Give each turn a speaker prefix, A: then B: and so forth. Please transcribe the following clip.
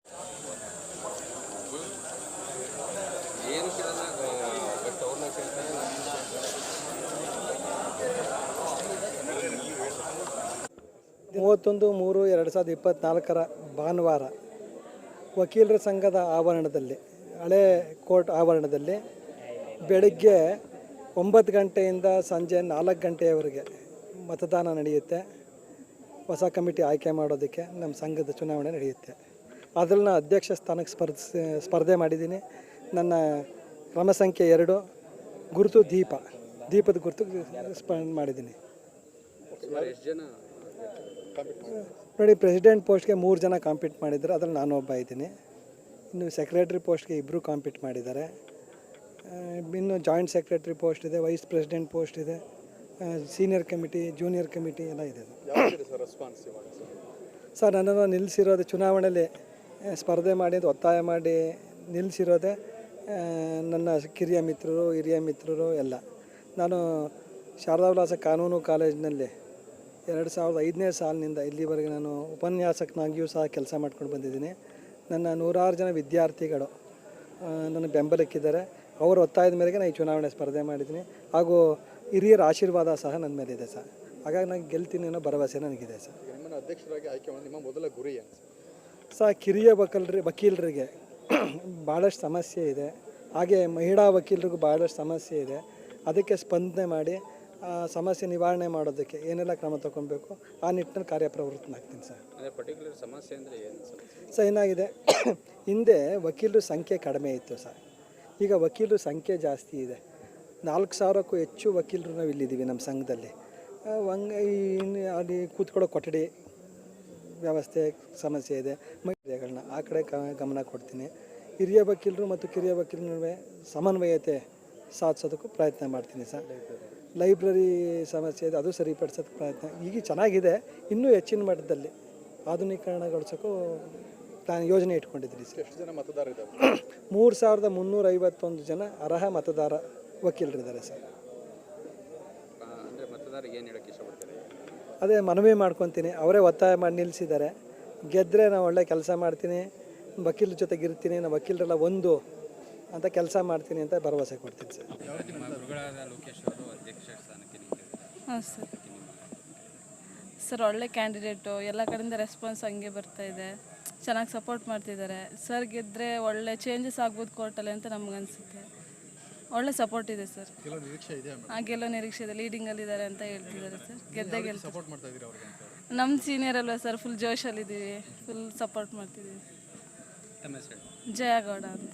A: 31/3/2024 ಭಾನುವಾರ ವಕೀಲರ ಸಂಘದ ಆವರಣದಲ್ಲಿ, ಹಳೆ ಕೋರ್ಟ್ ಆವರಣದಲ್ಲಿ ಬೆಳಗ್ಗೆ 9 ಗಂಟೆಯಿಂದ ಸಂಜೆ 4 ಗಂಟೆಯವರೆಗೆ ಮತದಾನ ನಡೆಯುತ್ತೆ. ಹೊಸ ಕಮಿಟಿ ಆಯ್ಕೆ ಮಾಡೋದಕ್ಕೆ ನಮ್ಮ ಸಂಘದ ಚುನಾವಣೆ ನಡೆಯುತ್ತೆ. ಅದರಲ್ಲಿ ನಾನು ಅಧ್ಯಕ್ಷ ಸ್ಥಾನಕ್ಕೆ ಸ್ಪರ್ಧೆ ಮಾಡಿದ್ದೀನಿ. ನನ್ನ ಕ್ರಮ ಸಂಖ್ಯೆ 2, ಗುರುತು ದೀಪದ ಗುರುತು ಮಾಡಿದ್ದೀನಿ. ನೋಡಿ, ಪ್ರೆಸಿಡೆಂಟ್ ಪೋಸ್ಟ್ಗೆ 3 ಜನ ಕಾಂಪೀಟ್ ಮಾಡಿದ್ದಾರೆ, ಅದರಲ್ಲಿ ನಾನು ಒಬ್ಬ ಇದ್ದೀನಿ. ಇನ್ನು ಸೆಕ್ರೆಟ್ರಿ ಪೋಸ್ಟ್ಗೆ 2 ಕಾಂಪೀಟ್ ಮಾಡಿದ್ದಾರೆ. ಇನ್ನು ಜಾಯಿಂಟ್ ಸೆಕ್ರೆಟ್ರಿ ಪೋಸ್ಟ್ ಇದೆ, ವೈಸ್ ಪ್ರೆಸಿಡೆಂಟ್ ಪೋಸ್ಟ್ ಇದೆ, ಸೀನಿಯರ್ ಕಮಿಟಿ, ಜೂನಿಯರ್ ಕಮಿಟಿ ಎಲ್ಲ ಇದೆ. ಸರ್, ನನ್ನನ್ನು ನಿಲ್ಲಿಸಿರೋದು ಚುನಾವಣೆಯಲ್ಲಿ ಸ್ಪರ್ಧೆ ಮಾಡಿ ಒತ್ತಾಯ ಮಾಡಿ ನಿಲ್ಲಿಸಿರೋದೆ ನನ್ನ ಕಿರಿಯ ಮಿತ್ರರು, ಹಿರಿಯ ಮಿತ್ರರು ಎಲ್ಲ. ನಾನು ಶಾರದಾ ವಿಲಾಸ ಕಾನೂನು ಕಾಲೇಜಿನಲ್ಲಿ 2005ನೇ ಸಾಲಿನಿಂದ ಇಲ್ಲಿವರೆಗೆ ನಾನು ಉಪನ್ಯಾಸಕನಾಗಿಯೂ ಸಹ ಕೆಲಸ ಮಾಡ್ಕೊಂಡು ಬಂದಿದ್ದೀನಿ. ನನ್ನ 100 ಜನ ವಿದ್ಯಾರ್ಥಿಗಳು ನನ್ನ ಬೆಂಬಲಕ್ಕಿದ್ದಾರೆ. ಅವರ ಒತ್ತಾಯದ ಮೇರೆಗೆ ನಾನು ಈ ಚುನಾವಣೆ ಸ್ಪರ್ಧೆ ಮಾಡಿದ್ದೀನಿ. ಹಾಗೂ ಹಿರಿಯರ ಆಶೀರ್ವಾದ ಸಹ ನನ್ನ ಮೇಲಿದೆ ಸರ್. ಹಾಗಾಗಿ ನಾನು ಗೆಲ್ತೀನಿ ಅನ್ನೋ ಭರವಸೆ ನನಗಿದೆ ಸರ್.
B: ನಿಮ್ಮನ್ನು ಅಧ್ಯಕ್ಷರಾಗಿ ಆಯ್ಕೆ ಮಾಡಿ ನಿಮ್ಮ ಮೊದಲ ಗುರಿ ಏನು
A: ಸರ್? ಕಿರಿಯ ವಕೀಲರಿಗೆ ಭಾಳಷ್ಟು ಸಮಸ್ಯೆ ಇದೆ. ಹಾಗೆ ಮಹಿಳಾ ವಕೀಲರಿಗೂ ಭಾಳಷ್ಟು ಸಮಸ್ಯೆ ಇದೆ. ಅದಕ್ಕೆ ಸ್ಪಂದನೆ ಮಾಡಿ ಆ ಸಮಸ್ಯೆ ನಿವಾರಣೆ ಮಾಡೋದಕ್ಕೆ ಏನೆಲ್ಲ ಕ್ರಮ ತಗೊಬೇಕು ಆ ನಿಟ್ಟಿನಲ್ಲಿ ಕಾರ್ಯಪ್ರವೃತ್ತನಾಗ್ತೀನಿ ಸರ್.
B: ಪರ್ಟಿಕ್ಯುಲರ್ ಸಮಸ್ಯೆ ಅಂದರೆ ಏನು
A: ಸರ್? ಏನಾಗಿದೆ, ಹಿಂದೆ ವಕೀಲರ ಸಂಖ್ಯೆ ಕಡಿಮೆ ಇತ್ತು ಸರ್. ಈಗ ವಕೀಲರ ಸಂಖ್ಯೆ ಜಾಸ್ತಿ ಇದೆ. 4,000ಕ್ಕೂ ಹೆಚ್ಚು ವಕೀಲರು ನಾವು ಇಲ್ಲಿದ್ದೀವಿ ನಮ್ಮ ಸಂಘದಲ್ಲಿ. ಅಲ್ಲಿ ಕೂತ್ಕೊಳ್ಳೋ ಕೊಠಡಿ ವ್ಯವಸ್ಥೆ ಸಮಸ್ಯೆ ಇದೆ. ಮಹಿಳೆಗಳನ್ನ ಆ ಕಡೆ ಗಮನ ಕೊಡ್ತೀನಿ. ಹಿರಿಯ ವಕೀಲರು ಮತ್ತು ಕಿರಿಯ ವಕೀಲರ ನಡುವೆ ಸಮನ್ವಯತೆ ಸಾಧಿಸೋದಕ್ಕೂ ಪ್ರಯತ್ನ ಮಾಡ್ತೀನಿ ಸರ್. ಲೈಬ್ರರಿ ಸಮಸ್ಯೆ ಇದೆ, ಅದು ಸರಿಪಡಿಸೋದಕ್ಕೆ ಪ್ರಯತ್ನ ಈಗ ಚೆನ್ನಾಗಿದೆ. ಇನ್ನೂ ಹೆಚ್ಚಿನ ಮಟ್ಟದಲ್ಲಿ ಆಧುನೀಕರಣಗೊಳಿಸೋಕ್ಕೂ ಯೋಜನೆ ಇಟ್ಕೊಂಡಿದ್ದೀನಿ ಸರ್.
B: ಎಷ್ಟು ಜನ ಮತದಾರರಿದ್ದಾರೆ?
A: 3,351 ಜನ ಅರ್ಹ ಮತದಾರ ವಕೀಲರಿದ್ದಾರೆ ಸರ್. ಅದೇ ಮನವಿ ಮಾಡ್ಕೊತೀನಿ. ಅವರೇ ಒತ್ತಾಯ ಮಾಡಿ ನಿಲ್ಲಿಸಿದ್ದಾರೆ. ಗೆದ್ದರೆ ನಾವು ಒಳ್ಳೆ ಕೆಲಸ ಮಾಡ್ತೀನಿ, ವಕೀಲರ ಜೊತೆಗೆ ಇರ್ತೀನಿ, ನಾವು ವಕೀಲರೆಲ್ಲ ಒಂದು ಅಂತ ಕೆಲಸ ಮಾಡ್ತೀನಿ ಅಂತ ಭರವಸೆ ಕೊಡ್ತೀನಿ ಸರ್.
C: ಹಾಂ ಸರ್, ಒಳ್ಳೆ ಕ್ಯಾಂಡಿಡೇಟು. ಎಲ್ಲ ಕಡೆಯಿಂದ ರೆಸ್ಪಾನ್ಸ್ ಹಂಗೆ ಬರ್ತಾಯಿದೆ. ಚೆನ್ನಾಗಿ ಸಪೋರ್ಟ್ ಮಾಡ್ತಿದ್ದಾರೆ. ಸರ್ ಗೆದ್ದರೆ ಒಳ್ಳೆ ಚೇಂಜಸ್ ಆಗ್ಬೋದು ಕೋರ್ಟಲ್ಲಿ ಅಂತ ನಮಗನ್ಸುತ್ತೆ. ಒಳ್ಳೆ ಸಪೋರ್ಟ್ ಇದೆ ಸರ್. ಗೆಲ್ಲೋ ನಿರೀಕ್ಷೆ ಇದೆ. ಲೀಡಿಂಗಲ್ಲಿದ್ದಾರೆ ಅಂತ ಹೇಳ್ತಿದ್ದಾರೆ ಸರ್. ಗೆದ್ದೆ ನಮ್ಮ ಸೀನಿಯರ್ ಅಲ್ವಾ ಸರ್, ಫುಲ್ ಜೋಶಲ್ಲಿದ್ದೀವಿ, ಫುಲ್ ಸಪೋರ್ಟ್ ಮಾಡ್ತಿದ್ದೀವಿ. ಜಯಗೌಡ ಅಂತ.